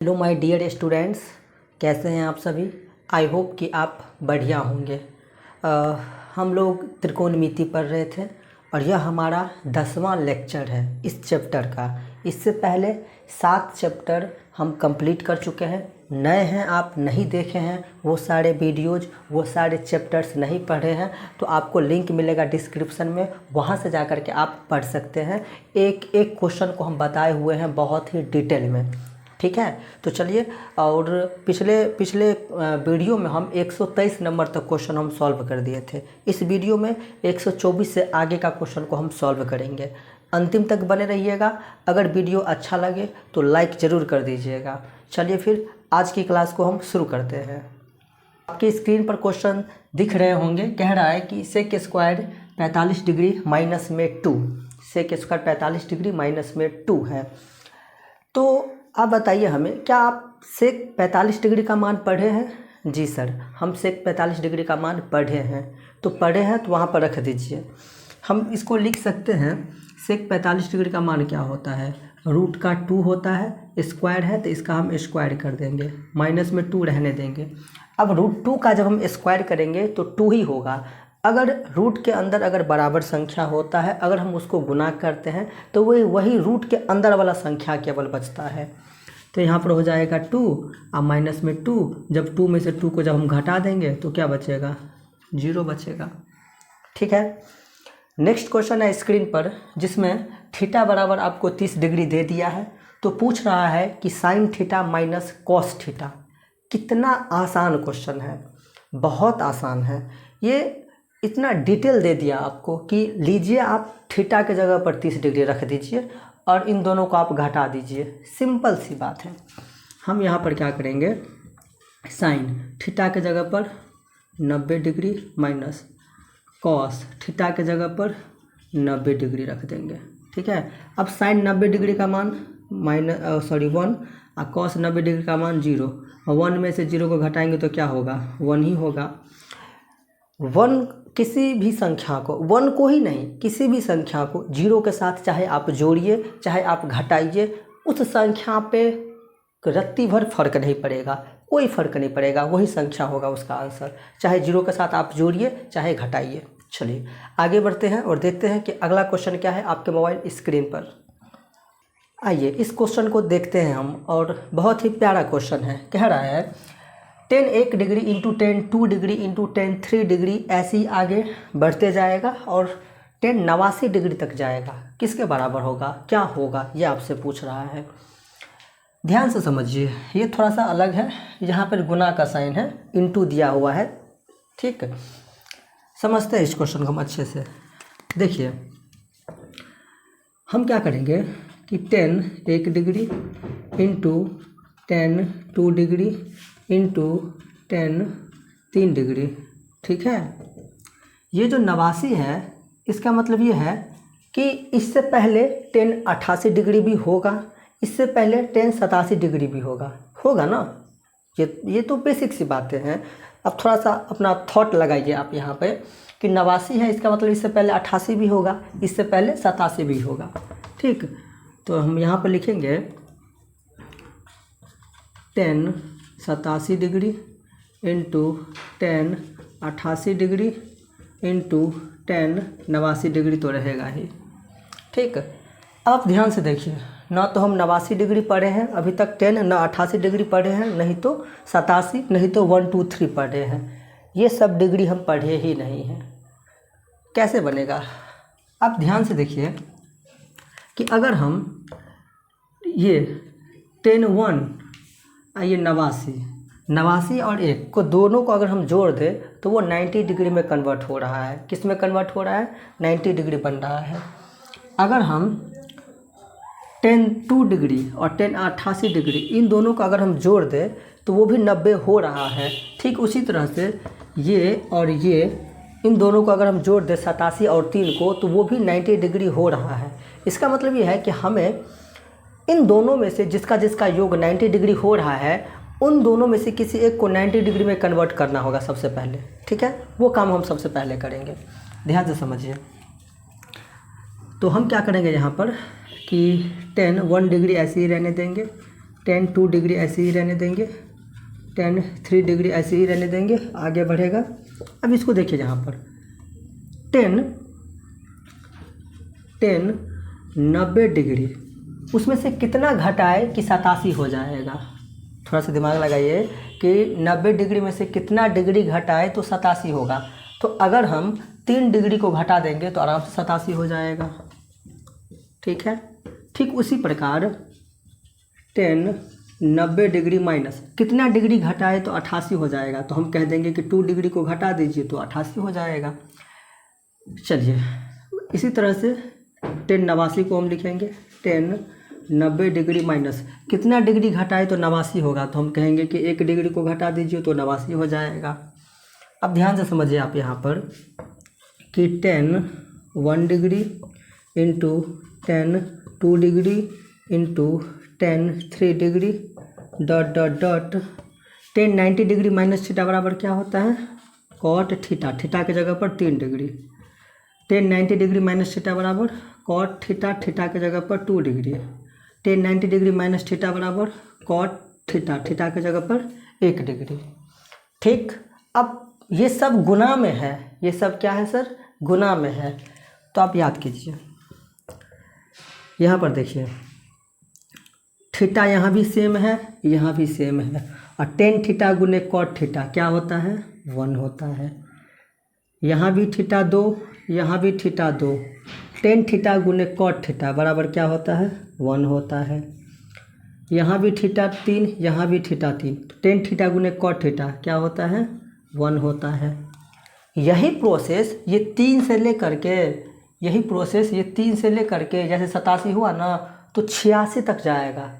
Hello my dear students, कैसे हैं आप सभी। आई होप कि आप बढ़िया होंगे। हम लोग त्रिकोणमिति पढ़ रहे थे और यह हमारा 10वां लेक्चर है इस चैप्टर का। इससे पहले 7 चैप्टर हम कंप्लीट कर चुके हैं। नए हैं आप, नहीं देखे हैं वो सारे वीडियोज़, वो सारे चैप्टर्स नहीं पढ़े हैं तो आपको लिंक मिलेगा डिस्क्रिप्शन में, वहाँ से जा कर के आप पढ़ सकते हैं। एक एक क्वेश्चन को हम बताए हुए हैं बहुत ही डिटेल में, ठीक है। तो चलिए, और पिछले वीडियो में हम 123 नंबर तक क्वेश्चन हम सॉल्व कर दिए थे। इस वीडियो में 124 से आगे का क्वेश्चन को हम सॉल्व करेंगे। अंतिम तक बने रहिएगा। अगर वीडियो अच्छा लगे तो लाइक ज़रूर कर दीजिएगा। चलिए फिर आज की क्लास को हम शुरू करते हैं। आपकी स्क्रीन पर क्वेश्चन दिख रहे होंगे। कह रहा है कि सेक स्क्वायर 45 डिग्री माइनस में 2, सेक स्क्वायर 45 डिग्री माइनस में 2 है। तो आप बताइए हमें, क्या आप सेक 45 डिग्री का मान पढ़े हैं? जी सर, हम सेक 45 डिग्री का मान पढ़े हैं। तो पढ़े हैं तो वहाँ पर रख दीजिए। हम इसको लिख सकते हैं, सेक 45 डिग्री का मान क्या होता है? रूट का 2 होता है, स्क्वायर है तो इसका हम स्क्वायर कर देंगे, माइनस में 2 रहने देंगे। अब रूट 2 का जब हम स्क्वायर करेंगे तो 2 ही होगा। अगर रूट के अंदर अगर बराबर संख्या होता है, अगर हम उसको गुना करते हैं तो वही रूट के अंदर वाला संख्या केवल बचता है। तो यहाँ पर हो जाएगा 2 और माइनस में 2। जब 2 में से 2 को जब हम घटा देंगे तो क्या बचेगा? 0 बचेगा, ठीक है। नेक्स्ट क्वेश्चन है स्क्रीन पर, जिसमें थीटा बराबर आपको 30 डिग्री दे दिया है। तो पूछ रहा है कि sine theta minus cos theta. कितना आसान क्वेश्चन है, बहुत आसान है ये। इतना डिटेल दे दिया आपको कि लीजिए आप थीटा के जगह पर 30 डिग्री रख दीजिए और इन दोनों को आप घटा दीजिए। सिंपल सी बात है। हम यहाँ पर क्या करेंगे, साइन थीटा के जगह पर 90 डिग्री माइनस कॉस थीटा के जगह पर 90 डिग्री रख देंगे, ठीक है। अब साइन 90 डिग्री का मान 1 और कॉस 90 डिग्री का मान 0। 1 में से 0 को घटाएंगे तो क्या होगा? 1 ही होगा। 1 किसी भी संख्या को, 1 को ही नहीं, किसी भी संख्या को 0 के साथ चाहे आप जोड़िए चाहे आप घटाइए, उस संख्या पे रत्ती भर फर्क नहीं पड़ेगा, कोई फर्क नहीं पड़ेगा, वही संख्या होगा उसका आंसर, चाहे 0 के साथ आप जोड़िए चाहे घटाइए। चलिए आगे बढ़ते हैं और देखते हैं कि अगला क्वेश्चन क्या है आपके मोबाइल स्क्रीन पर। आइए इस क्वेश्चन को देखते हैं हम, और बहुत ही प्यारा क्वेश्चन है। कह रहा है 10 1 degree into 10 2 degree into 10 3 degree, ऐसे ही आगे बढ़ते जाएगा और 10 89 डिग्री तक जाएगा। किसके बराबर होगा, क्या होगा, ये आपसे पूछ रहा है। ध्यान से समझिए, ये थोड़ा सा अलग है। यहाँ पर गुना का साइन है, इंटू दिया हुआ है, ठीक है। समझते हैं इस क्वेश्चन को हम अच्छे से। देखिए हम क्या करेंगे कि 10 1 degree into 10 2 degree into 10 3 degree, ठीक है। ये जो 89 है, इसका मतलब ये है कि इससे पहले 10 88 डिग्री भी होगा, इससे पहले 10 87 डिग्री भी होगा ना। ये तो बेसिक सी बातें हैं। अब थोड़ा सा अपना थॉट लगाइए आप यहाँ पे कि 89 है, इसका मतलब इससे पहले 88 भी होगा, इससे पहले 87 भी होगा, ठीक। तो हम यहाँ पर लिखेंगे 10 87 degree into 10 88 degree into 10 89 degree तो रहेगा ही, ठीक। अब ध्यान से देखिए, ना तो हम 89 डिग्री पढ़े हैं अभी तक 10, ना 88 डिग्री पढ़े हैं, नहीं तो 87, नहीं तो 1 2 3 पढ़े हैं। ये सब डिग्री हम पढ़े ही नहीं हैं। कैसे बनेगा? आप ध्यान से देखिए कि अगर हम ये 10 1 ये 89 और 1 को दोनों को अगर हम जोड़ दें तो वो 90 डिग्री में कन्वर्ट हो रहा है। किस में कन्वर्ट हो रहा है? 90 डिग्री बन रहा है। अगर हम 10 2 डिग्री और 10 88 डिग्री, इन दोनों को अगर हम जोड़ दें तो वो भी 90 हो रहा है। ठीक उसी तरह से ये और ये, इन दोनों को अगर हम जोड़ दें 87 और 3 को, तो वो भी 90 डिग्री हो रहा है। इसका मतलब ये है कि हमें इन दोनों में से जिसका योग 90 डिग्री हो रहा है, उन दोनों में से किसी एक को 90 डिग्री में कन्वर्ट करना होगा सबसे पहले, ठीक है। वो काम हम सबसे पहले करेंगे, ध्यान से समझिए। तो हम क्या करेंगे यहाँ पर कि 10 1 डिग्री ऐसे ही रहने देंगे टेन 2 डिग्री ऐसे ही रहने देंगे, टेन 3 डिग्री ऐसे ही रहने देंगे, आगे बढ़ेगा। अब इसको देखिए यहाँ पर टेन 90 डिग्री, उसमें से कितना घटाए कि 87 हो जाएगा। थोड़ा सा दिमाग लगाइए कि 90 डिग्री में से कितना डिग्री घटाए तो 87 होगा। तो अगर हम 3 डिग्री को घटा देंगे तो आराम से 87 हो जाएगा। ठीक है, ठीक उसी प्रकार 90 डिग्री माइनस कितना डिग्री घटाए तो 88 हो जाएगा। तो हम कह देंगे कि 2 डिग्री को घटा दीजिए तो 88 हो जाएगा। चलिए इसी तरह से 89 को हम लिखेंगे 90 डिग्री माइनस कितना डिग्री घटाए तो 89 होगा। तो हम कहेंगे कि 1 डिग्री को घटा दीजिए तो 89 हो जाएगा। अब ध्यान से समझिए आप यहाँ पर कि 1 degree into 2 degree into 3 degree dot dot dot 90 degree minus theta बराबर क्या होता है, कॉट थीटा। थीटा की जगह पर 3 डिग्री। 90 डिग्री माइनस थीटा बराबर कॉट थीटा, थीटा की जगह पर 2 डिग्री। 90 डिग्री माइनस थीटा बराबर कॉट थीटा, थीटा की जगह पर 1 डिग्री। ठीक, अब ये सब गुना में है, ये सब क्या है सर, गुना में है। तो आप याद कीजिए, यहाँ पर देखिए थीटा यहाँ भी सेम है, यहाँ भी सेम है, और टेन थीटा गुने कॉट थीटा क्या होता है, 1 होता है। यहाँ भी थीटा 2, यहाँ भी थीटा 2, टेन थीटा गुने कॉट थीटा बराबर क्या होता है, 1 होता है। यहाँ भी थीटा 3, यहाँ भी थीटा 3, टेन थीटा गुने कॉट थीटा क्या होता है, 1 होता है। यही प्रोसेस ये 3 से लेकर के, यही प्रोसेस ये 3 से लेकर के जैसे 87 हुआ ना तो 86 तक जाएगा।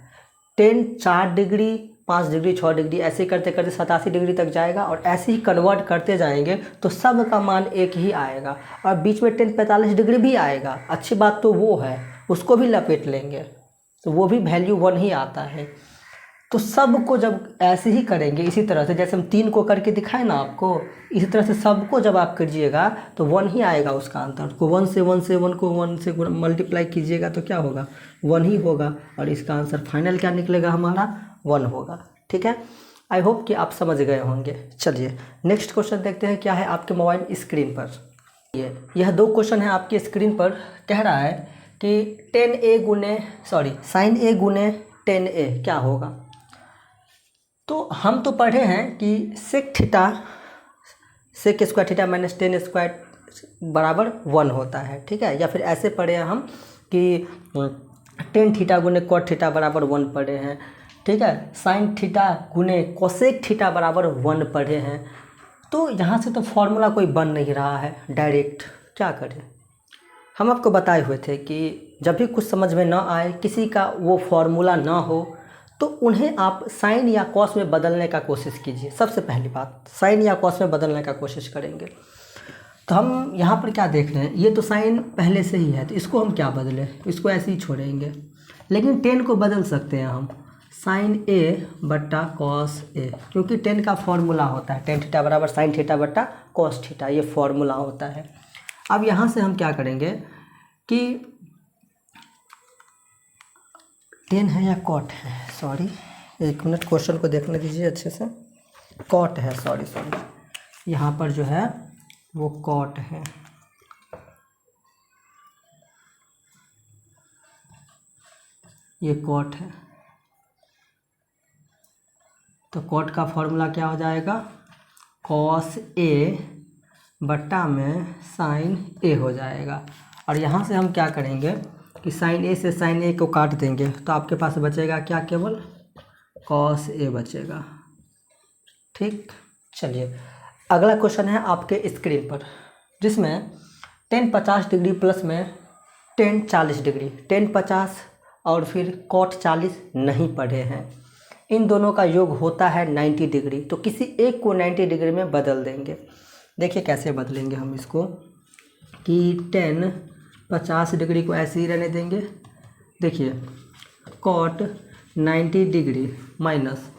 4 डिग्री 5 डिग्री 6 डिग्री ऐसे करते करते 87 डिग्री तक जाएगा, और ऐसे ही कन्वर्ट करते जाएंगे तो सब का मान एक ही आएगा, और बीच में 45 डिग्री भी आएगा। अच्छी बात तो वो है, उसको भी लपेट लेंगे तो वो भी वैल्यू 1 ही आता है। तो सबको जब ऐसे ही करेंगे, इसी तरह से जैसे हम 3 को करके दिखाए ना आपको, इसी तरह से सबको जब आप करिएगा तो 1 ही आएगा उसका आंसर। को 1 से 1 को 1 से मल्टीप्लाई कीजिएगा तो क्या होगा, 1 ही होगा, और इसका आंसर फाइनल क्या निकलेगा हमारा, 1 होगा। ठीक है, आई होप कि आप समझ गए होंगे। चलिए नेक्स्ट क्वेश्चन देखते हैं क्या है आपके मोबाइल स्क्रीन पर। यह 2 क्वेश्चन है आपकी स्क्रीन पर। कह रहा है कि साइन ए गुने 10a क्या होगा। तो हम तो पढ़े हैं कि sec square theta minus 10 square बराबर 1 होता है। ठीक है, या फिर ऐसे पढ़े हैं हम कि 10 थीटा गुने कॉट थीटा बराबर 1 पढ़े हैं। ठीक है, साइन थीटा गुने कोसेक थीटा बराबर 1 पढ़े हैं। तो यहाँ से तो फॉर्मूला कोई बन नहीं रहा है, डायरेक्ट क्या करें। हम आपको बताए हुए थे कि जब भी कुछ समझ में ना आए, किसी का वो फॉर्मूला ना हो, तो उन्हें आप साइन या कॉस में बदलने का कोशिश कीजिए। सबसे पहली बात, साइन या कॉस में बदलने का कोशिश करेंगे। तो हम यहाँ पर क्या देख रहे हैं, ये तो साइन पहले से ही है, तो इसको हम क्या बदलें, इसको ऐसे ही छोड़ेंगे। लेकिन 10 को बदल सकते हैं हम, साइन ए बट्टा कॉस ए, क्योंकि 10 का फॉर्मूला होता है 10 थीटा बराबर साइन थीटा बट्टा कॉस थीटा, ये फॉर्मूला होता है। अब यहाँ से हम क्या करेंगे कि 10 है या कॉट है, सॉरी 1 मिनट क्वेश्चन को देखने दीजिए अच्छे से। कॉट है, सॉरी यहाँ पर जो है वो कॉट है। ये कॉट है, तो कॉट का फॉर्मूला क्या हो जाएगा, कॉस ए बट्टा में साइन ए हो जाएगा। और यहाँ से हम क्या करेंगे कि साइन ए से साइन ए को काट देंगे, तो आपके पास बचेगा क्या, केवल कॉस ए बचेगा। ठीक, चलिए अगला क्वेश्चन है आपके स्क्रीन पर, जिसमें 10 50 डिग्री प्लस में 10 40 डिग्री, 10 50 और फिर कॉट 40 नहीं पढ़े हैं। इन दोनों का योग होता है 90 डिग्री, तो किसी एक को 90 डिग्री में बदल देंगे। देखिए कैसे बदलेंगे हम इसको, कि 10 50 डिग्री को ऐसे ही रहने देंगे। देखिए कॉट 90 डिग्री माइनस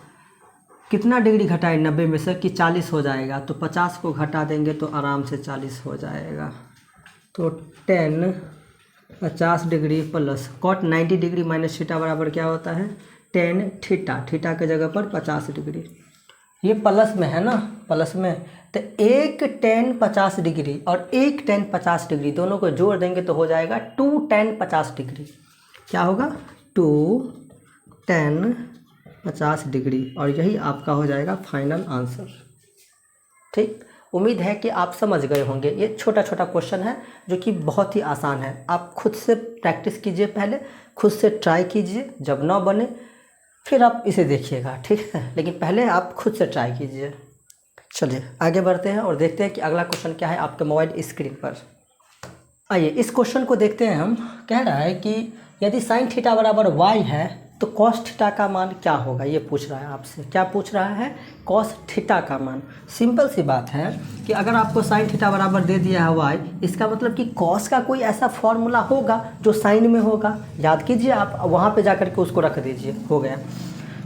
कितना डिग्री घटाए 90 में से, कि 40 हो जाएगा, तो 50 को घटा देंगे तो आराम से 40 हो जाएगा। तो 10 50 degree plus cot 90 degree minus theta बराबर क्या होता है, टेन थीटा, थीटा के जगह पर 50 डिग्री। ये प्लस में है ना, प्लस में, तो एक टेन 50 डिग्री और एक टेन 50 डिग्री दोनों को जोड़ देंगे तो हो जाएगा 2 टेन 50 डिग्री। क्या होगा? 2 टेन 50 डिग्री, और यही आपका हो जाएगा फाइनल आंसर। ठीक, उम्मीद है कि आप समझ गए होंगे। ये छोटा छोटा क्वेश्चन है जो कि बहुत ही आसान है। आप खुद से प्रैक्टिस कीजिए, पहले खुद से ट्राई कीजिए, जब ना बने फिर आप इसे देखिएगा, ठीक है, लेकिन पहले आप खुद से ट्राई कीजिए। चलिए आगे बढ़ते हैं और देखते हैं कि अगला क्वेश्चन क्या है आपके मोबाइल स्क्रीन पर। आइए इस क्वेश्चन को देखते हैं हम। कह रहा है कि यदि साइन थीटा बराबर y है तो कॉस थीटा का मान क्या होगा, ये पूछ रहा है आपसे। क्या पूछ रहा है? कॉस थीटा का मान। सिंपल सी बात है कि अगर आपको साइन थीटा बराबर दे दिया है y, इसका मतलब कि कॉस का कोई ऐसा फॉर्मूला होगा जो साइन में होगा। याद कीजिए, आप वहाँ पे जा कर के उसको रख दीजिए, हो गया।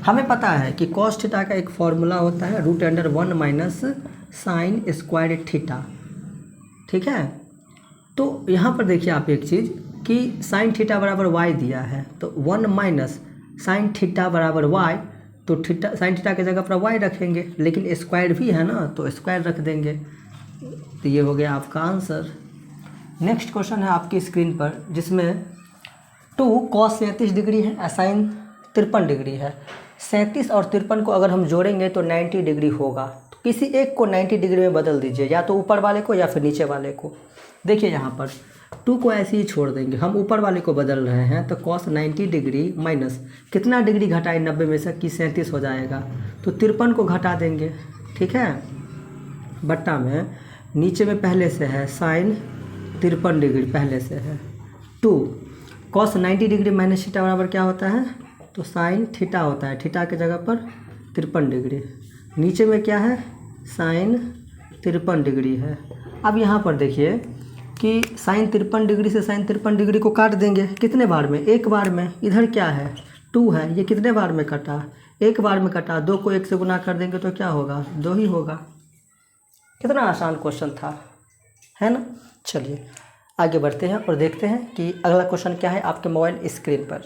हमें पता है कि कॉस थीटा का एक फॉर्मूला होता है √1 माइनस साइन स्क्वायर थीटा, ठीक है। तो यहाँ पर देखिए आप एक चीज़ कि साइन थीटा बराबर y दिया है, तो 1 माइनस साइन थीटा बराबर y, तो थीटा साइन थीटा की जगह पर y रखेंगे, लेकिन स्क्वायर भी है ना तो स्क्वायर रख देंगे। तो ये हो गया आपका आंसर। नेक्स्ट क्वेश्चन है आपकी स्क्रीन पर, जिसमें 2 cos 37 डिग्री है, साइन 53 डिग्री है। 37 और 53 को अगर हम जोड़ेंगे तो 90 डिग्री होगा। तो किसी एक को 90 डिग्री में बदल दीजिए, या तो ऊपर वाले को या फिर नीचे वाले को। देखिए यहाँ पर 2 को ऐसे ही छोड़ देंगे, हम ऊपर वाले को बदल रहे हैं, तो cos 90 डिग्री माइनस कितना डिग्री घटाए 90 में से कि 37 हो जाएगा, तो 53 को घटा देंगे, ठीक है। बट्टा में नीचे में पहले से है साइन 53 डिग्री, पहले से है 2 cos 90 डिग्री माइनस थीटा बराबर क्या होता है, तो साइन थीटा होता है, थीटा की जगह पर 53 डिग्री। नीचे में क्या है, साइन 53 डिग्री है। अब यहाँ पर देखिए कि साइन 53 डिग्री से साइन 53 डिग्री को काट देंगे, कितने बार में? एक बार में। इधर क्या है, 2 है, ये कितने बार में कटा? एक बार में कटा। 2 को 1 से गुना कर देंगे तो क्या होगा, 2 ही होगा। कितना आसान क्वेश्चन था, है ना। चलिए आगे बढ़ते हैं और देखते हैं कि अगला क्वेश्चन क्या है आपके मोबाइल स्क्रीन पर।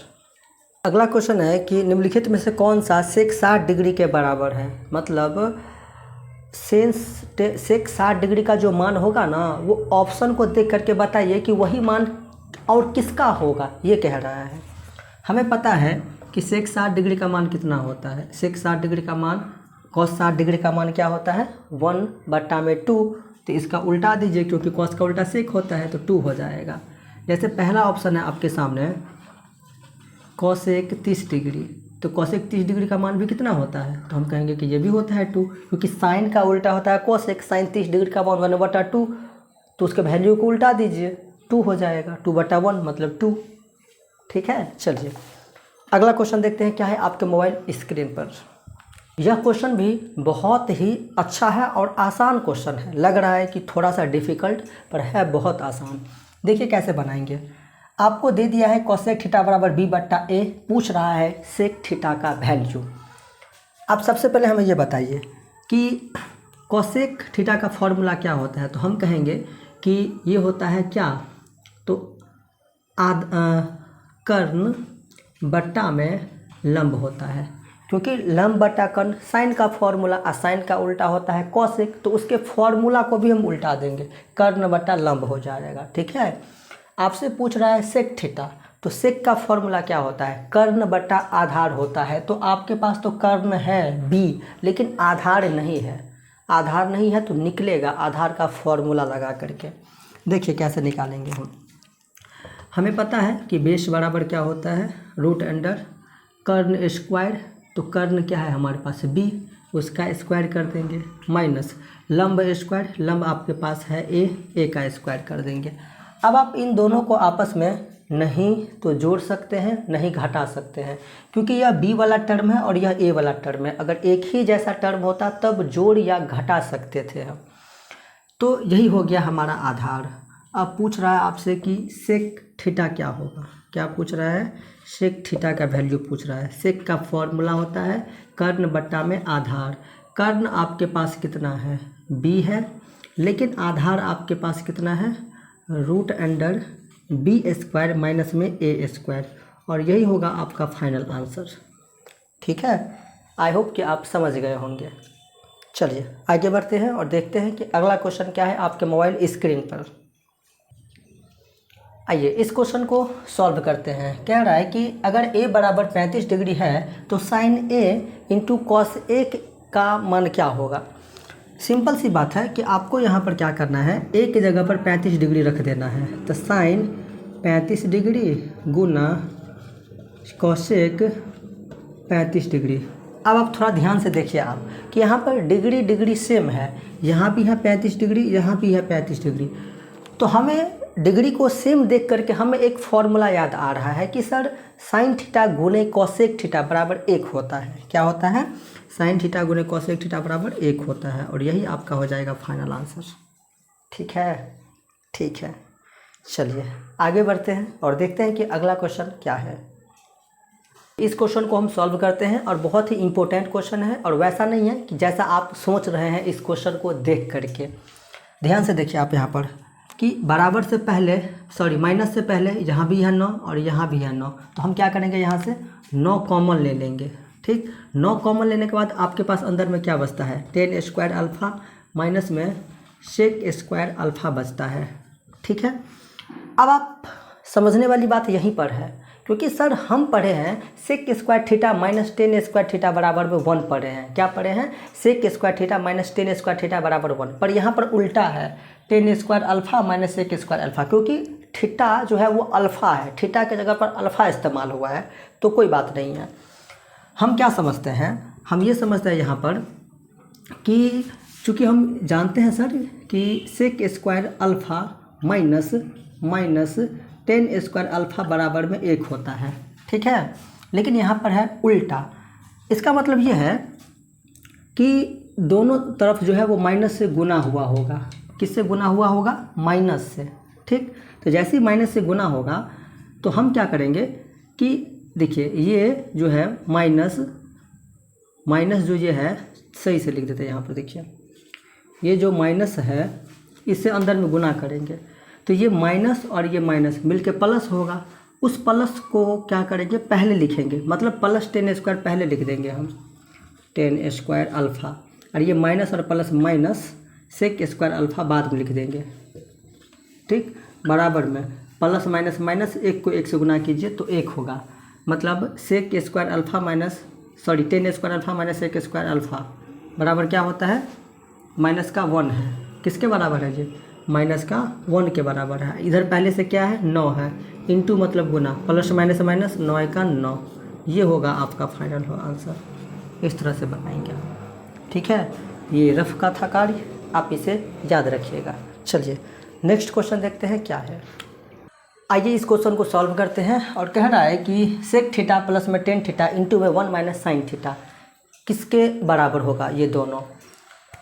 अगला क्वेश्चन है कि निम्नलिखित में से कौन सा सेक 60 डिग्री के बराबर है। मतलब सेक 60 डिग्री का जो मान होगा ना, वो ऑप्शन को देख करके बताइए कि वही मान और किसका होगा, ये कह रहा है। हमें पता है कि सेक 60 डिग्री का मान कितना होता है। सेक 60 डिग्री का मान, कॉस 60 डिग्री का मान क्या होता है, 1/2। तो इसका उल्टा दीजिए, क्योंकि कॉस का उल्टा सेक होता है, तो 2 हो जाएगा। जैसे पहला ऑप्शन है आपके सामने कॉसेक 30 डिग्री, तो कॉसेक 30 डिग्री का मान भी कितना होता है, तो हम कहेंगे कि ये भी होता है 2, क्योंकि साइन का उल्टा होता है कॉसेक। साइन 30 डिग्री का मान 1/2, तो उसके वैल्यू को उल्टा दीजिए, 2 हो जाएगा। 2/1 मतलब 2, ठीक है। चलिए अगला क्वेश्चन देखते हैं क्या है आपके मोबाइल स्क्रीन पर। यह क्वेश्चन भी बहुत ही अच्छा है और आसान क्वेश्चन है। लग रहा है कि थोड़ा सा डिफ़िकल्ट, पर है बहुत आसान। देखिए कैसे बनाएंगे। आपको दे दिया है कॉसेक थीटा बराबर b/a, पूछ रहा है सेक थीटा का वैल्यू। आप सबसे पहले हमें ये बताइए कि कॉसेक थीटा का फॉर्मूला क्या होता है। तो हम कहेंगे कि ये होता है क्या, तो कर्ण बट्टा में लंब होता है, क्योंकि लंब बटा कर्ण साइन का फॉर्मूला, और साइन का उल्टा होता है कॉसेक, तो उसके फॉर्मूला को भी हम उल्टा देंगे, कर्ण बटा लंब हो जाएगा, ठीक है। आपसे पूछ रहा है सेक थीटा, तो सेक का फॉर्मूला क्या होता है, कर्ण बटा आधार होता है। तो आपके पास तो कर्ण है b, लेकिन आधार नहीं है। आधार नहीं है तो निकलेगा आधार का फॉर्मूला लगा करके। देखिए कैसे निकालेंगे हम। हमें पता है कि बेस बराबर क्या होता है, √अंडर कर्ण स्क्वायर, तो कर्ण क्या है हमारे पास b, उसका स्क्वायर कर देंगे, माइनस लंब स्क्वायर, लंब आपके पास है a का स्क्वायर कर देंगे। अब आप इन दोनों को आपस में नहीं तो जोड़ सकते हैं, नहीं घटा सकते हैं, क्योंकि यह b वाला टर्म है और यह a वाला टर्म है। अगर एक ही जैसा टर्म होता तब जोड़ या घटा सकते थे हम। तो यही हो गया हमारा आधार। अब पूछ रहा है आपसे कि सेक थीटा क्या होगा। क्या पूछ रहा है, सेक थीटा का वैल्यू पूछ रहा है। सेक का फॉर्मूला होता है कर्ण बट्टा में आधार। कर्ण आपके पास कितना है, b है, लेकिन आधार आपके पास कितना है, √अंडर b² माइनस में a², और यही होगा आपका फाइनल आंसर। ठीक है, आई होप कि आप समझ गए होंगे। चलिए आगे बढ़ते हैं और देखते हैं कि अगला क्वेश्चन क्या है आपके मोबाइल स्क्रीन पर। आइए इस क्वेश्चन को सॉल्व करते हैं। कह रहा है कि अगर a बराबर 35 डिग्री है तो sine a into cos a का मान क्या होगा। सिंपल सी बात है कि आपको यहाँ पर क्या करना है, a की जगह पर 35 डिग्री रख देना है। तो साइन 35 डिग्री गुना कॉसेक 35 डिग्री। अब आप थोड़ा ध्यान से देखिए आप कि यहाँ पर डिग्री डिग्री सेम है, यहाँ भी है 35 डिग्री, यहाँ भी है 35 डिग्री। तो हमें डिग्री को सेम देख करके हमें एक फॉर्मूला याद आ रहा है कि सर साइन थीटा गुने कॉसेक थीटा बराबर 1 होता है। क्या होता है, साइन थीटा गुने कॉसेक थीटा बराबर 1 होता है, और यही आपका हो जाएगा फाइनल आंसर। ठीक है, ठीक है। चलिए आगे बढ़ते हैं और देखते हैं कि अगला क्वेश्चन क्या है। इस क्वेश्चन को हम सॉल्व करते हैं और बहुत ही इम्पोर्टेंट क्वेश्चन है, और वैसा नहीं है कि जैसा आप सोच रहे हैं इस क्वेश्चन को देख करके। ध्यान से देखिए आप यहाँ पर कि बराबर से पहले माइनस से पहले यहाँ भी है 9 और यहाँ भी है 9, तो हम क्या करेंगे, यहाँ से 9 कॉमन ले लेंगे। ठीक, 9 कॉमन लेने के बाद आपके पास अंदर में क्या बचता है, 10 स्क्वायर अल्फ़ा माइनस में सेक स्क्वायर अल्फ़ा बचता है। ठीक है, अब आप समझने वाली बात यहीं पर है, क्योंकि सर हम पढ़े हैं sec square theta minus 10 square theta बराबर में 1 पढ़े हैं। क्या पढ़े हैं, sec square theta minus 10 square theta बराबर 1, पर यहाँ पर उल्टा है 10 square alpha minus sec square alpha, क्योंकि थीटा जो है वो अल्फ़ा है, थीटा के जगह पर अल्फ़ा इस्तेमाल हुआ है, तो कोई बात नहीं है। हम क्या समझते हैं, हम ये समझते हैं यहाँ पर कि चूँकि हम जानते हैं सर कि sec square alpha minus 10 square alpha बराबर में 1 होता है। ठीक है, लेकिन यहाँ पर है उल्टा। इसका मतलब ये है कि दोनों तरफ जो है वो माइनस से गुना हुआ होगा। किससे गुना हुआ होगा, माइनस से। ठीक, तो जैसे ही माइनस से गुना होगा तो हम क्या करेंगे कि देखिए ये जो है माइनस जो ये है, सही से लिख देते हैं यहाँ पर। देखिए ये जो माइनस है इससे अंदर में गुना करेंगे, तो ये माइनस और ये माइनस मिलके प्लस होगा। उस प्लस को क्या करेंगे, पहले लिखेंगे, मतलब प्लस 10 स्क्वायर पहले लिख देंगे हम, 10 स्क्वायर अल्फ़ा, और ये माइनस और plus minus sec square alpha बाद में लिख देंगे। ठीक, बराबर में प्लस माइनस माइनस, 1 को 1 से गुना कीजिए तो 1 होगा, मतलब sec square alpha 10 square alpha minus sec square alpha बराबर क्या होता है, माइनस का 1 है। किसके बराबर है ये, माइनस का 1 के बराबर है। इधर पहले से क्या है, 9 है, इंटू मतलब गुना, प्लस माइनस माइनस 9 का 9, ये होगा आपका फाइनल आंसर। इस तरह से बनाएंगे। ठीक है, ये रफ का था कार्य, आप इसे याद रखिएगा। चलिए नेक्स्ट क्वेश्चन देखते हैं क्या है। आइए इस क्वेश्चन को सॉल्व करते हैं, और कह रहा है कि सेक थीटा प्लस में 10 थीटा इंटू में 1 माइनस साइन थीटा किसके बराबर होगा, ये दोनों।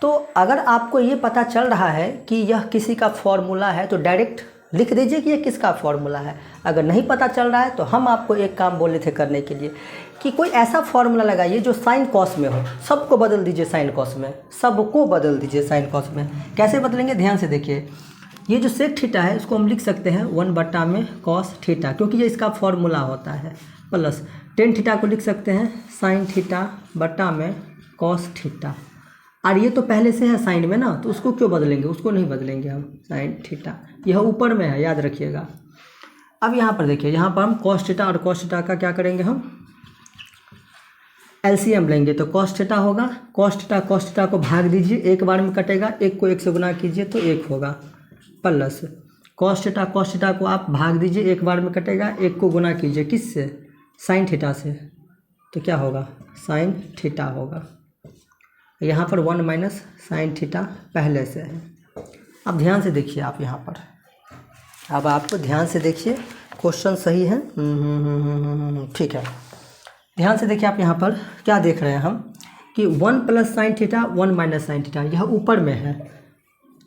तो अगर आपको ये पता चल रहा है कि यह किसी का फॉर्मूला है तो डायरेक्ट लिख दीजिए कि यह किसका फॉर्मूला है। अगर नहीं पता चल रहा है तो हम आपको एक काम बोले थे करने के लिए कि कोई ऐसा फॉर्मूला लगाइए जो साइन कॉस में हो, सबको बदल दीजिए साइन कॉस में, सबको बदल दीजिए साइन कॉस में। कैसे बदलेंगे, ध्यान से देखिए। ये जो सेक थीटा है इसको हम लिख सकते हैं 1 में कॉस थीटा, क्योंकि ये इसका फॉर्मूला होता है, प्लस 10 थीटा को लिख सकते हैं साइन थीटा बटा में कॉस थीटा। और ये तो पहले से है साइन में ना, तो उसको क्यों बदलेंगे, उसको नहीं बदलेंगे हम, साइन थीटा यह ऊपर में है, याद रखिएगा। अब यहाँ पर देखिए, यहाँ पर हम कॉस थीटा और कॉस थीटा का क्या करेंगे, हम एलसीएम लेंगे, तो कॉस थीटा होगा, कॉस थीटा को भाग दीजिए, एक बार में कटेगा, 1 को 1 से गुना कीजिए तो 1 होगा, प्लस कॉस थीटा को आप भाग दीजिए, एक बार में कटेगा, 1 को गुना कीजिए किससे, साइन थीटा से, तो क्या होगा, साइन थीटा होगा। यहाँ पर 1 माइनस साइन थीटा पहले से है। अब ध्यान से देखिए आप यहाँ पर, अब आप ध्यान से देखिए, क्वेश्चन सही है। ठीक है, ध्यान से देखिए आप यहाँ पर क्या देख रहे हैं हम कि 1 plus sine theta 1 minus sine theta, यह ऊपर में है।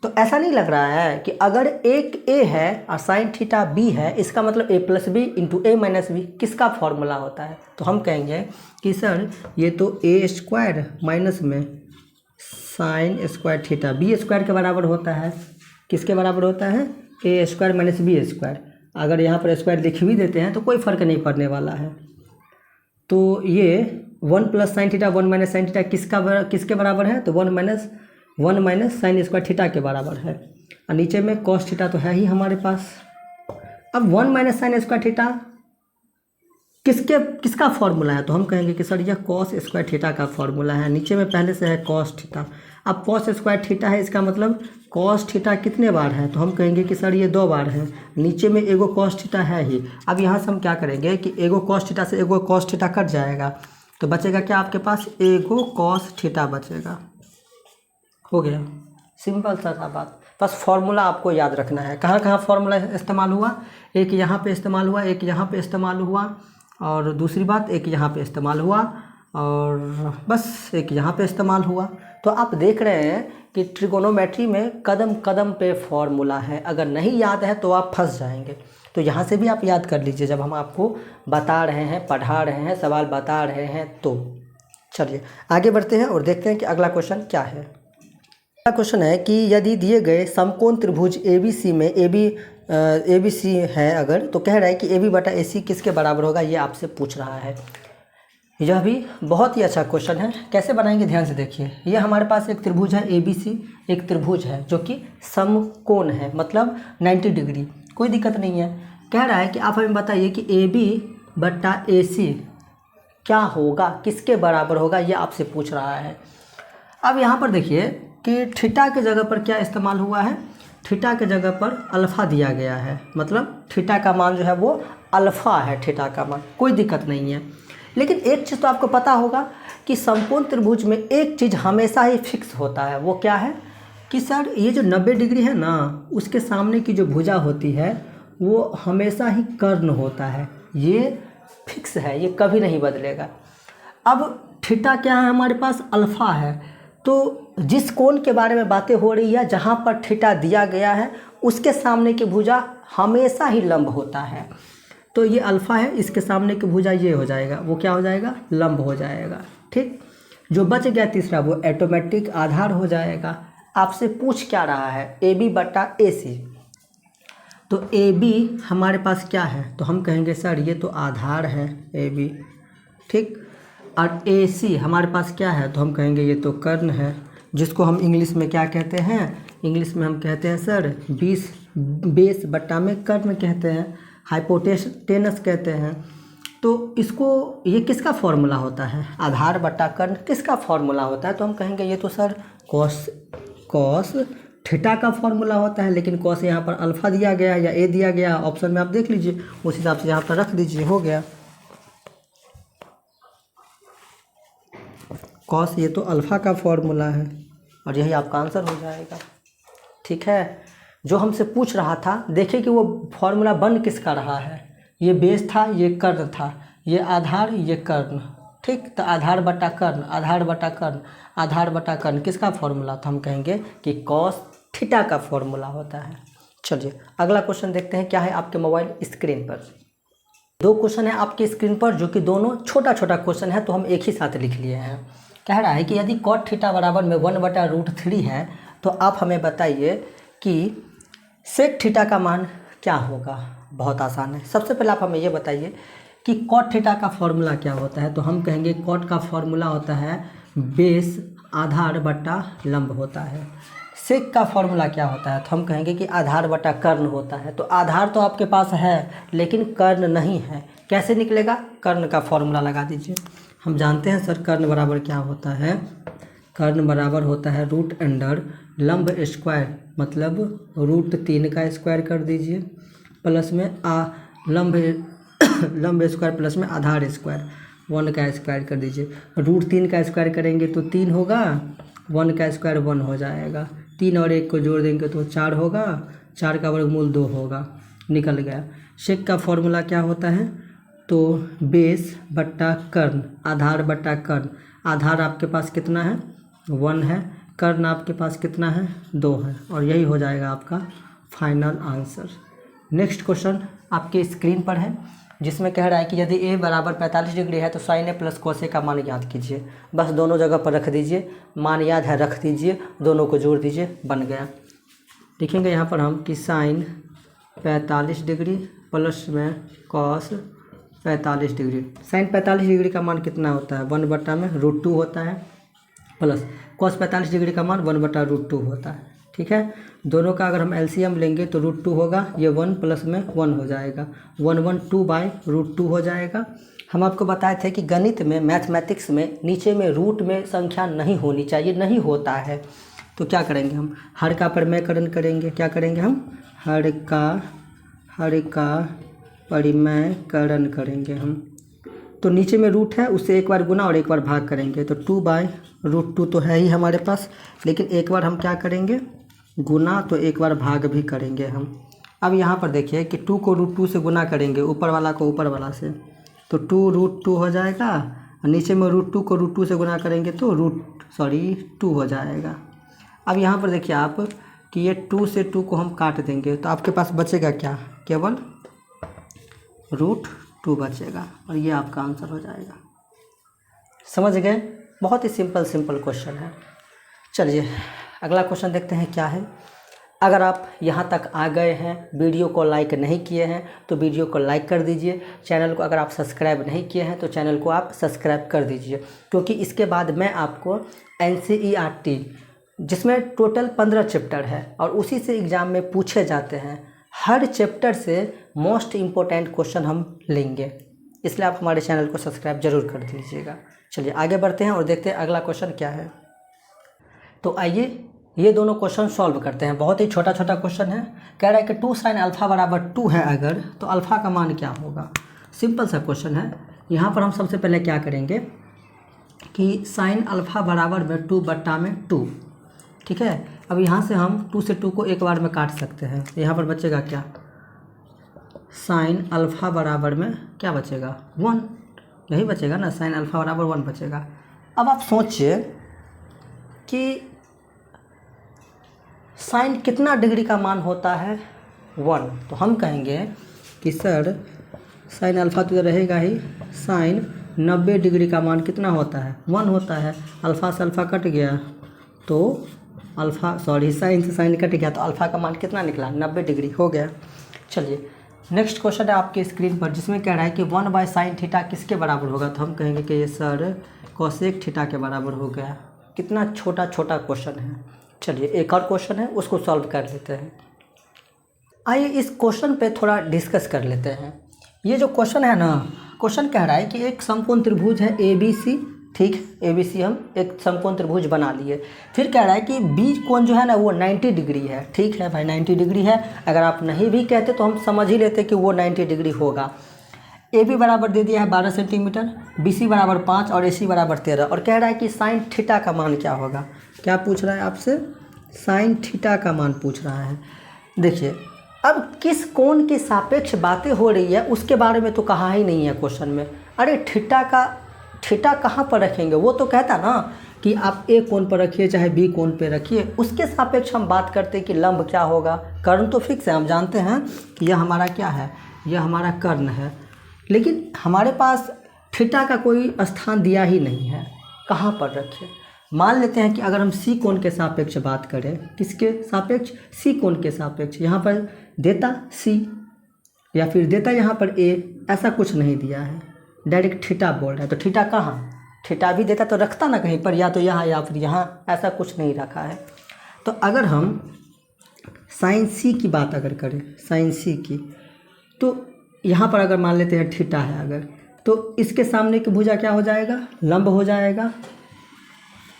तो ऐसा नहीं लग रहा है कि अगर एक ए है और साइन थीटा बी है, इसका मतलब A plus B into A minus B किसका फॉर्मूला होता है। तो हम कहेंगे कि सर ये तो ए स्क्वायर माइनस में sine square theta B square के बराबर होता है। किसके बराबर होता है, A square minus B square. अगर यहाँ पर स्क्वायर लिख भी देते हैं तो कोई फ़र्क नहीं पड़ने वाला है। तो ये 1 plus sine theta 1 minus sine theta किसके बराबर है? तो 1 माइनस साइन स्क्वायर थीटा के बराबर है। और नीचे में कॉस थीटा तो है ही हमारे पास। अब 1 माइनस साइन स्क्वायर थीटा किसका फॉर्मूला है? तो हम कहेंगे कि सर यह कॉस स्क्वायर थीटा का फॉर्मूला है। नीचे में पहले से है कॉस थीटा, अब कॉस स्क्वायर थीटा है, इसका मतलब कॉस थीटा कितने बार है? तो हम कहेंगे कि सर ये 2 बार है। नीचे में एगो कॉस थीटा है ही। अब यहाँ से हम क्या करेंगे कि एगो कॉस थीटा से एगो कॉस थीटा कट जाएगा, तो बचेगा क्या आपके पास? एगो कॉस थीटा बचेगा। हो गया, सिंपल सा बात। बस फॉर्मूला आपको याद रखना है। कहाँ कहाँ फॉर्मूला इस्तेमाल हुआ? एक यहाँ पे इस्तेमाल हुआ, एक यहाँ पे इस्तेमाल हुआ, और दूसरी बात एक यहाँ पे इस्तेमाल हुआ, और बस एक यहाँ पे इस्तेमाल हुआ। तो आप देख रहे हैं कि ट्रिगोनोमेट्री में कदम कदम पे फॉर्मूला है। अगर नहीं याद है तो आप फंस जाएंगे। तो यहाँ से भी आप याद कर लीजिए जब हम आपको बता रहे हैं, पढ़ा रहे हैं, सवाल बता रहे हैं। तो चलिए आगे बढ़ते हैं और देखते हैं कि अगला क्वेश्चन क्या है। अगला क्वेश्चन है कि यदि दिए गए समकोण त्रिभुज ABC में ABC है अगर, तो कह रहा है कि AB बटा AC किसके बराबर होगा, ये आपसे पूछ रहा है। यह भी बहुत ही अच्छा क्वेश्चन है। कैसे बनाएंगे ध्यान से देखिए। ये हमारे पास एक त्रिभुज है ABC, एक त्रिभुज है जो कि समकोण है, मतलब 90 डिग्री। कोई दिक्कत नहीं है। कह रहा है कि आप हमें बताइए कि AB बटा AC क्या होगा, किसके बराबर होगा, ये आपसे पूछ रहा है। अब यहाँ पर देखिए कि थीटा के जगह पर क्या इस्तेमाल हुआ है? थीटा के जगह पर अल्फ़ा दिया गया है, मतलब थीटा का मान जो है वो अल्फ़ा है, थीटा का मान। कोई दिक्कत नहीं है। लेकिन एक चीज़ तो आपको पता होगा कि समकोण त्रिभुज में एक चीज़ हमेशा ही फिक्स होता है। वो क्या है कि सर ये जो 90 डिग्री है ना, उसके सामने की जो भुजा होती है वो हमेशा ही कर्ण होता है। ये फिक्स है, ये कभी नहीं बदलेगा। अब थीटा क्या है हमारे पास? अल्फ़ा है। तो जिस कोण के बारे में बातें हो रही है, जहाँ पर थीटा दिया गया है उसके सामने की भुजा हमेशा ही लंब होता है। तो ये अल्फ़ा है, इसके सामने की भुजा ये हो जाएगा, वो क्या हो जाएगा? लंब हो जाएगा। ठीक, जो बच गया तीसरा वो ऑटोमेटिक आधार हो जाएगा। आपसे पूछ क्या रहा है? AB बटा AC। तो AB हमारे पास क्या है? तो हम कहेंगे सर ये तो आधार है AB। ठीक, और AC हमारे पास क्या है? तो हम कहेंगे ये तो कर्ण है, जिसको हम इंग्लिश में क्या कहते हैं? इंग्लिश में हम कहते हैं सर बेस बट्टा में कर्ण कहते हैं, हाइपोटेनस कहते हैं। तो इसको, ये किसका फॉर्मूला होता है? आधार बट्टा कर्ण किसका फॉर्मूला होता है? तो हम कहेंगे ये तो सर कॉस थीटा का फॉर्मूला होता है। लेकिन कॉस यहाँ पर अल्फ़ा दिया गया या A दिया गया, ऑप्शन में आप देख लीजिए, उस हिसाब से यहाँ पर रख दीजिए, हो गया। कॉस ये तो अल्फ़ा का फॉर्मूला है और यही आपका आंसर हो जाएगा। ठीक है, जो हमसे पूछ रहा था, देखिए कि वो फॉर्मूला बन किसका रहा है। ये बेस था, ये कर्ण था, ये आधार, ये कर्ण। ठीक, तो आधार बटा कर्ण, आधार बटा कर्ण, आधार बटा कर्ण किसका फॉर्मूला? तो हम कहेंगे कि कॉस थीटा का फॉर्मूला होता है। चलिए अगला क्वेश्चन देखते हैं क्या है आपके मोबाइल स्क्रीन पर। 2 क्वेश्चन है आपकी स्क्रीन पर, जो कि दोनों छोटा छोटा क्वेश्चन है, तो हम एक ही साथ लिख लिए हैं। कह रहा है कि यदि कॉट थीटा बराबर में 1/√3 है, तो आप हमें बताइए कि सेक थीटा का मान क्या होगा। बहुत आसान है। सबसे पहले आप हमें ये बताइए कि कॉट थीटा का फॉर्मूला क्या होता है। तो हम कहेंगे कॉट का फॉर्मूला होता है बेस आधार बटा लंब होता है। सेक का फॉर्मूला क्या होता है? तो हम कहेंगे कि आधार बटा कर्ण होता है। तो आधार तो आपके पास है लेकिन कर्ण नहीं है, कैसे निकलेगा? कर्ण का फॉर्मूला लगा दीजिए। हम जानते हैं सर कर्ण बराबर क्या होता है। कर्ण बराबर होता है √अंडर लंब स्क्वायर, मतलब √3 का स्क्वायर कर दीजिए, प्लस में लंब स्क्वायर प्लस में आधार स्क्वायर, 1 का स्क्वायर कर दीजिए। √3 का स्क्वायर करेंगे तो 3 होगा, 1 का स्क्वायर 1 हो जाएगा, 3 और 1 को जोड़ देंगे तो 4 होगा, 4 का वर्गमूल 2 होगा, निकल गया। सेक का फॉर्मूला क्या होता है? तो बेस बट्टा कर्ण, आधार बट्टा कर्ण। आधार आपके पास कितना है? 1 है। कर्ण आपके पास कितना है? 2 है। और यही हो जाएगा आपका फाइनल आंसर। नेक्स्ट क्वेश्चन आपके स्क्रीन पर है, जिसमें कह रहा है कि यदि a बराबर 45 डिग्री है तो sine a plus cos a का मान याद कीजिए। बस दोनों जगह पर रख दीजिए, मान याद है रख दीजिए, दोनों को जोड़ दीजिए, बन गया। लिखेंगे यहाँ पर हम कि साइन 45 डिग्री प्लस में कॉस 45 डिग्री। साइन 45 डिग्री का मान कितना होता है, 1/√2 होता है, प्लस कॉस 45 डिग्री का मान 1/√2 होता है। ठीक है, दोनों का अगर हम एलसीएम लेंगे तो √2 होगा, ये 1 प्लस में 1 हो जाएगा, 112/√2 हो जाएगा। हम आपको बताए थे कि गणित में, मैथमेटिक्स में नीचे में रूट में संख्या नहीं होनी चाहिए, नहीं होता है। तो क्या करेंगे हम, हर का परिमेयकरण करेंगे। क्या करेंगे हम, हर का परिमेयकरण करेंगे हम। तो नीचे में रूट है, उससे एक बार गुना और एक बार भाग करेंगे, तो 2/√2 तो है ही हमारे पास, लेकिन एक बार हम क्या करेंगे, गुना, तो एक बार भाग भी करेंगे हम। अब यहाँ पर देखिए कि 2 को √2 से गुना करेंगे, ऊपर वाला को ऊपर वाला से, तो 2√2 हो जाएगा, और नीचे में √2 को √2 से गुना करेंगे तो 2 हो जाएगा। अब यहाँ पर देखिए आप कि ये 2 से 2 को हम काट देंगे, तो आपके पास बचेगा क्या, केवल √2 बचेगा, और ये आपका आंसर हो जाएगा। समझ गए, बहुत ही सिंपल क्वेश्चन है। चलिए अगला क्वेश्चन देखते हैं क्या है। अगर आप यहाँ तक आ गए हैं, वीडियो को लाइक नहीं किए हैं तो वीडियो को लाइक कर दीजिए। चैनल को अगर आप सब्सक्राइब नहीं किए हैं तो चैनल को आप सब्सक्राइब कर दीजिए, क्योंकि इसके बाद मैं आपको NCERT, जिसमें टोटल 15 चैप्टर है और उसी से एग्ज़ाम में पूछे जाते हैं, हर चैप्टर से मोस्ट इम्पोर्टेंट क्वेश्चन हम लेंगे, इसलिए आप हमारे चैनल को सब्सक्राइब जरूर कर दीजिएगा। चलिए आगे बढ़ते हैं और देखते हैं अगला क्वेश्चन क्या है। तो आइए ये दोनों क्वेश्चन सॉल्व करते हैं। बहुत ही छोटा क्वेश्चन है। कह रहा है कि 2 sin अल्फ़ा बराबर 2 है अगर, तो अल्फ़ा का मान क्या होगा। सिंपल सा क्वेश्चन है। यहाँ पर हम सबसे पहले क्या करेंगे कि sin अल्फ़ा बराबर में 2/2, ठीक है। अब यहाँ से हम 2 से 2 को एक बार में काट सकते हैं, यहाँ पर बचेगा क्या, sin अल्फ़ा बराबर में क्या बचेगा, 1, यही बचेगा ना, sin अल्फ़ा बराबर 1 बचेगा। अब आप सोचिए कि साइन कितना डिग्री का मान होता है, 1, तो हम कहेंगे कि सर साइन अल्फ़ा तो रहेगा ही, साइन 90 डिग्री का मान कितना होता है, 1 होता है। अल्फ़ा से अल्फ़ा कट गया तो साइन से साइन कट गया तो अल्फ़ा का मान कितना निकला, 90 डिग्री हो गया। चलिए नेक्स्ट क्वेश्चन है आपके स्क्रीन पर, जिसमें कह रहा है कि 1/sin थीटा किसके बराबर होगा, तो हम कहेंगे कि ये सर कोसेक थीटा के बराबर हो गया। कितना छोटा क्वेश्चन है। चलिए एक और क्वेश्चन है, उसको सॉल्व कर लेते हैं। आइए इस क्वेश्चन पे थोड़ा डिस्कस कर लेते हैं। ये जो क्वेश्चन है ना, क्वेश्चन कह रहा है कि एक समकोण त्रिभुज है ABC, ठीक, ABC हम एक समकोण त्रिभुज बना लिए। फिर कह रहा है कि बीच कोण जो है ना वो 90 डिग्री है, ठीक है भाई 90 डिग्री है। अगर आप नहीं भी कहते तो हम समझ ही लेते कि वो 90 डिग्री होगा। AB बराबर दे दिया है 12 सेंटीमीटर, BC बराबर 5 और AC बराबर 13, और कह रहा है कि साइन थीटा का मान क्या होगा। क्या पूछ रहा है आपसे, साइन थीटा का मान पूछ रहा है। देखिए अब किस कोण के सापेक्ष बातें हो रही है उसके बारे में तो कहा ही नहीं है क्वेश्चन में। अरे थीटा कहाँ पर रखेंगे, वो तो कहता ना कि आप A कोण पर रखिए चाहे B कोण पर रखिए, उसके सापेक्ष हम बात करते हैं कि लंब क्या होगा। कर्ण तो फिक्स है, हम जानते हैं कि यह हमारा क्या है, यह हमारा कर्ण है, लेकिन हमारे पास थीटा का कोई स्थान दिया ही नहीं है, कहाँ पर रखें। मान लेते हैं कि अगर हम सी कोण के सापेक्ष बात करें, किसके सापेक्ष, सी कोण के सापेक्ष, यहाँ पर देता सी या फिर देता यहाँ पर ए, ऐसा कुछ नहीं दिया है, डायरेक्ट थीटा बोल रहा है। तो थीटा कहाँ, थीटा भी देता तो रखता ना कहीं पर, या तो यहाँ या फिर यहाँ, ऐसा कुछ नहीं रखा है। तो अगर हम साइन सी की बात अगर करें, साइन सी की, तो यहाँ पर अगर मान लेते हैं थीटा है अगर, तो इसके सामने की भुजा क्या हो जाएगा, लंब हो जाएगा,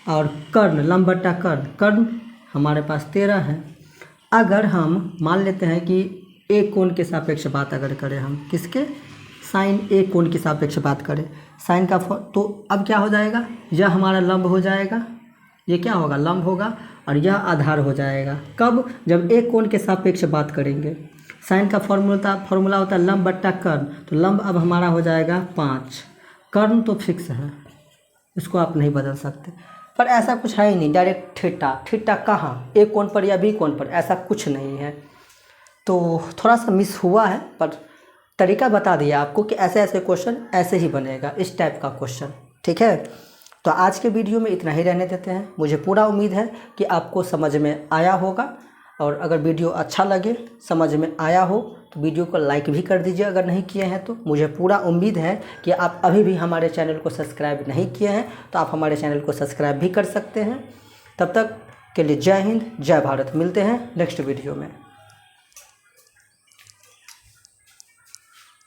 और कर्ण लंब बट्टा कर्ण हमारे पास 13 है। अगर हम मान लेते हैं कि ए कोण के सापेक्ष बात अगर करें, हम किसके, साइन ए कोण के सापेक्ष बात करें, साइन का तो अब क्या हो जाएगा, यह हमारा लंब हो जाएगा, ये क्या होगा, लंब होगा, और यह आधार हो जाएगा। कब, जब ए कोण के सापेक्ष बात करेंगे। साइन का फॉर्मूला होता है लंब बट्टा कर्ण, तो लंब अब हमारा हो जाएगा 5, कर्ण तो फिक्स है, इसको आप नहीं बदल सकते। पर ऐसा कुछ है ही नहीं, डायरेक्ट थीटा कहाँ, ए कोण पर या बी कोण पर, ऐसा कुछ नहीं है। तो थोड़ा सा मिस हुआ है, पर तरीका बता दिया आपको कि ऐसे ऐसे क्वेश्चन ऐसे ही बनेगा, इस टाइप का क्वेश्चन, ठीक है। तो आज के वीडियो में इतना ही रहने देते हैं। मुझे पूरा उम्मीद है कि आपको समझ में आया होगा। और अगर वीडियो अच्छा लगे, समझ में आया हो तो वीडियो को लाइक भी कर दीजिए अगर नहीं किए हैं तो। मुझे पूरा उम्मीद है कि आप अभी भी हमारे चैनल को सब्सक्राइब नहीं किए हैं तो आप हमारे चैनल को सब्सक्राइब भी कर सकते हैं। तब तक के लिए जय हिंद, जय भारत। मिलते हैं नेक्स्ट वीडियो में।